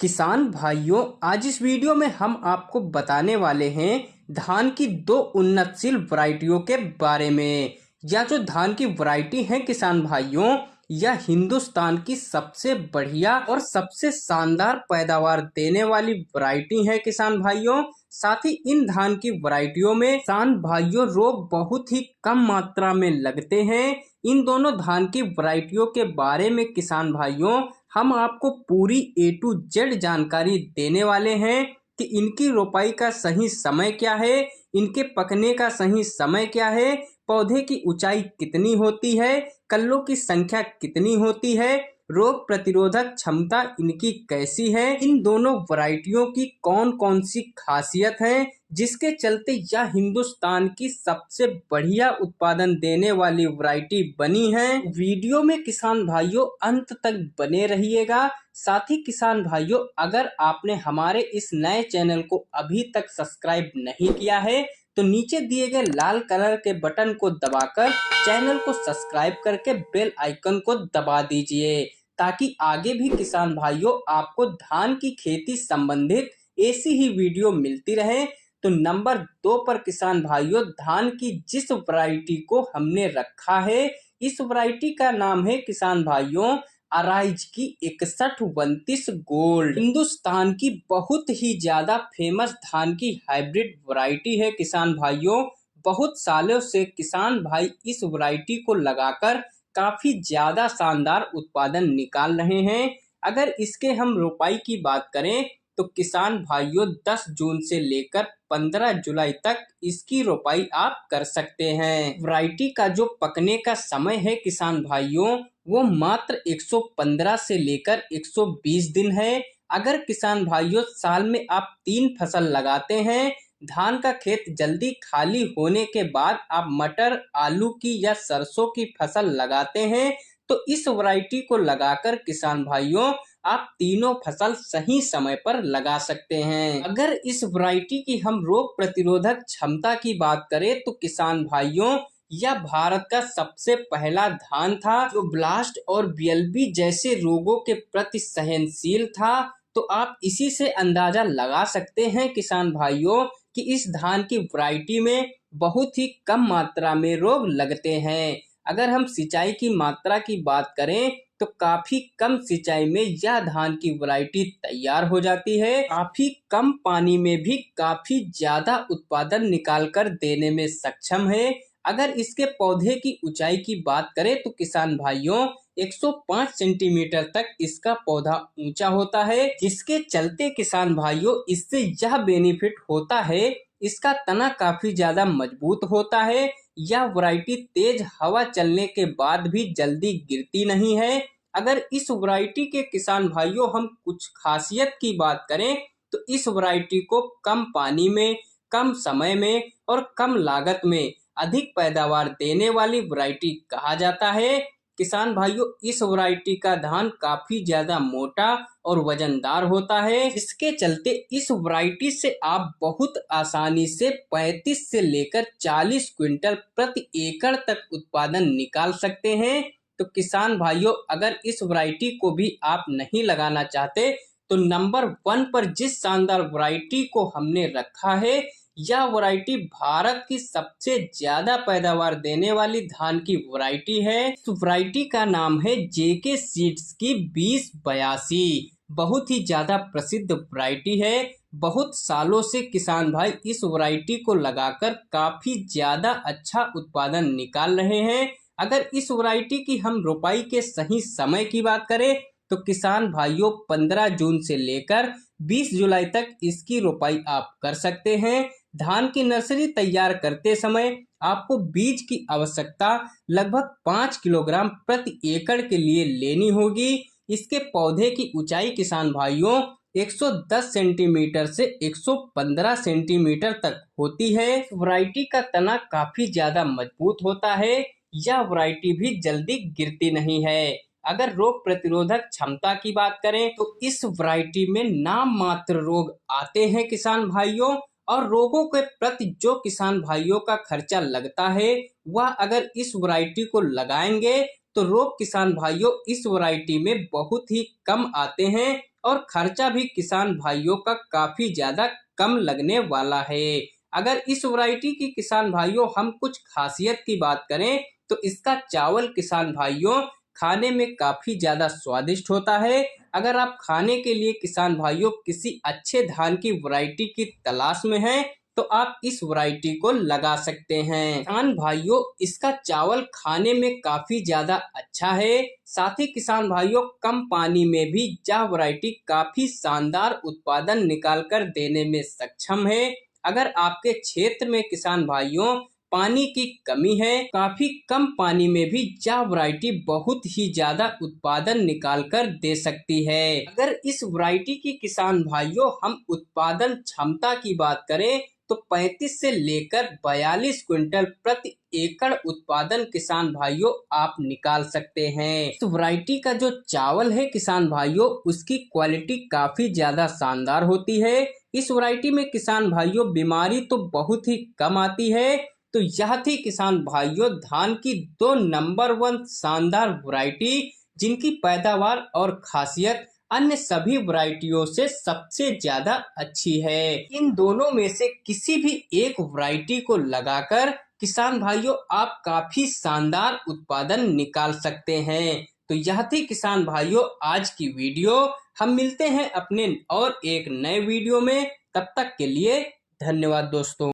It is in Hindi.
किसान भाइयों, आज इस वीडियो में हम आपको बताने वाले हैं धान की दो उन्नतशील वैरायटियों के बारे में। यह जो धान की वैरायटी है किसान भाइयों, यह हिंदुस्तान की सबसे बढ़िया और सबसे शानदार पैदावार देने वाली वैरायटी है किसान भाइयों। साथ ही इन धान की वैरायटियों में किसान भाइयों रोग बहुत ही कम मात्रा में लगते हैं। इन दोनों धान की वैरायटियों के बारे में किसान भाइयों हम आपको पूरी A to Z जानकारी देने वाले हैं कि इनकी रोपाई का सही समय क्या है, इनके पकने का सही समय क्या है, पौधे की ऊंचाई कितनी होती है, कल्लों की संख्या कितनी होती है, रोग प्रतिरोधक क्षमता इनकी कैसी है, इन दोनों वैरायटियों की कौन कौन सी खासियत है जिसके चलते यह हिंदुस्तान की सबसे बढ़िया उत्पादन देने वाली वैरायटी बनी है। वीडियो में किसान भाइयों अंत तक बने रहिएगा। साथ ही किसान भाइयों, अगर आपने हमारे इस नए चैनल को अभी तक सब्सक्राइब नहीं किया है तो नीचे दिए गए लाल कलर के बटन को दबाकर चैनल को सब्सक्राइब करके बेल आइकन को दबा दीजिए, ताकि आगे भी किसान भाइयों आपको धान की खेती संबंधित ऐसी ही वीडियो मिलती रहे। तो नंबर 2 पर किसान भाइयों, धान की जिस वैरायटी को हमने रखा है, इस वैरायटी का नाम है किसान भाइयों अराइज की 6129 गोल्ड। हिंदुस्तान की बहुत ही ज्यादा फेमस धान की हाइब्रिड वैरायटी है किसान भाइयों। बहुत सालों से किसान भाई इस वैरायटी को लगाकर काफी ज्यादा शानदार उत्पादन निकाल रहे हैं। अगर इसके हम रोपाई की बात करें तो किसान भाइयों 10 जून से लेकर 15 जुलाई तक इसकी रोपाई आप कर सकते हैं। वैरायटी का जो पकने का समय है किसान भाइयों, वो मात्र 115 से लेकर 120 दिन है। अगर किसान भाइयों साल में आप 3 फसल लगाते हैं, धान का खेत जल्दी खाली होने के बाद आप मटर, आलू की या सरसों की फसल लगाते हैं, तो इस वैरायटी को लगाकर किसान भाइयों आप तीनों फसल सही समय पर लगा सकते हैं। अगर इस वैरायटी की हम रोग प्रतिरोधक क्षमता की बात करें तो किसान भाइयों यह भारत का सबसे पहला धान था जो ब्लास्ट और बीएलबी जैसे रोगों के प्रति सहनशील था। तो आप इसी से अंदाजा लगा सकते हैं किसान भाइयों कि इस धान की वैरायटी में बहुत ही कम मात्रा में रोग लगते हैं। अगर हम सिंचाई की मात्रा की बात करें तो काफी कम सिंचाई में यह धान की वैरायटी तैयार हो जाती है। काफी कम पानी में भी काफी ज्यादा उत्पादन निकाल कर देने में सक्षम है। अगर इसके पौधे की ऊंचाई की बात करें तो किसान भाइयों 105 सेंटीमीटर तक इसका पौधा ऊंचा होता है, जिसके चलते किसान भाइयों इससे यह बेनिफिट होता है, इसका तना काफी ज्यादा मजबूत होता है। यह वैरायटी तेज हवा चलने के बाद भी जल्दी गिरती नहीं है। अगर इस वैरायटी के किसान भाइयों हम कुछ खासियत की बात करें तो इस वैरायटी को कम पानी में, कम समय में और कम लागत में अधिक पैदावार देने वाली वैरायटी कहा जाता है। किसान भाइयों इस वैरायटी का धान काफी ज्यादा मोटा और वजनदार होता है, इसके चलते इस वैरायटी से आप बहुत आसानी से 35 से लेकर 40 क्विंटल प्रति एकड़ तक उत्पादन निकाल सकते हैं। तो किसान भाइयों, अगर इस वैरायटी को भी आप नहीं लगाना चाहते तो नंबर 1 पर जिस शानदार वैरायटी को हमने रखा है, यह वैरायटी भारत की सबसे ज्यादा पैदावार देने वाली धान की वैरायटी है। इस वैरायटी का नाम है जेके सीड्स की 2082। बहुत ही ज्यादा प्रसिद्ध वैरायटी है। बहुत सालों से किसान भाई इस वैरायटी को लगाकर काफी ज्यादा अच्छा उत्पादन निकाल रहे हैं। अगर इस वैरायटी की हम रोपाई के सही समय की बात करें तो किसान भाइयों 15 जून से लेकर 20 जुलाई तक इसकी रोपाई आप कर सकते हैं। धान की नर्सरी तैयार करते समय आपको बीज की आवश्यकता लगभग 5 किलोग्राम प्रति एकड़ के लिए लेनी होगी। इसके पौधे की ऊंचाई किसान भाइयों 110 सेंटीमीटर से 115 सेंटीमीटर तक होती है। वैरायटी का तना काफी ज्यादा मजबूत होता है। यह वैरायटी भी जल्दी गिरती नहीं है। अगर रोग प्रतिरोधक क्षमता की बात करें तो इस वैरायटी में नाम मात्र रोग आते हैं किसान भाइयों, और रोगों के प्रति जो किसान भाइयों का खर्चा लगता है वह अगर इस वैरायटी को लगाएंगे तो रोग किसान भाइयों इस वैरायटी में बहुत ही कम आते हैं। और खर्चा भी किसान भाइयों का काफी ज्यादा कम लगने वाला है। अगर इस वैरायटी की किसान भाइयों हम कुछ खासियत की बात करें तो इसका चावल किसान भाइयों खाने में काफी ज्यादा स्वादिष्ट होता है। अगर आप खाने के लिए किसान भाइयों किसी अच्छे धान की वैरायटी की तलाश में हैं तो आप इस वैरायटी को लगा सकते हैं। किसान भाइयों इसका चावल खाने में काफी ज्यादा अच्छा है। साथ ही किसान भाइयों कम पानी में भी यह वैरायटी काफी शानदार उत्पादन निकाल कर देने में सक्षम है। अगर आपके क्षेत्र में किसान भाइयों पानी की कमी है, काफी कम पानी में भी यह वैरायटी बहुत ही ज्यादा उत्पादन निकाल कर दे सकती है। अगर इस वैरायटी की किसान भाइयों हम उत्पादन क्षमता की बात करें तो 35 से लेकर 42 क्विंटल प्रति एकड़ उत्पादन किसान भाइयों आप निकाल सकते हैं। इस वैरायटी का जो चावल है किसान भाइयों उसकी क्वालिटी काफी ज्यादा शानदार होती है। इस वैरायटी में किसान भाइयों बीमारी तो बहुत ही कम आती है। तो यह थी किसान भाइयों धान की 2 नंबर 1 शानदार वैरायटी जिनकी पैदावार और खासियत अन्य सभी वैरायटियों से सबसे ज्यादा अच्छी है। इन दोनों में से किसी भी एक वैरायटी को लगाकर किसान भाइयों आप काफी शानदार उत्पादन निकाल सकते हैं। तो यह थी किसान भाइयों आज की वीडियो। हम मिलते हैं अपने और एक नए वीडियो में, तब तक के लिए धन्यवाद दोस्तों।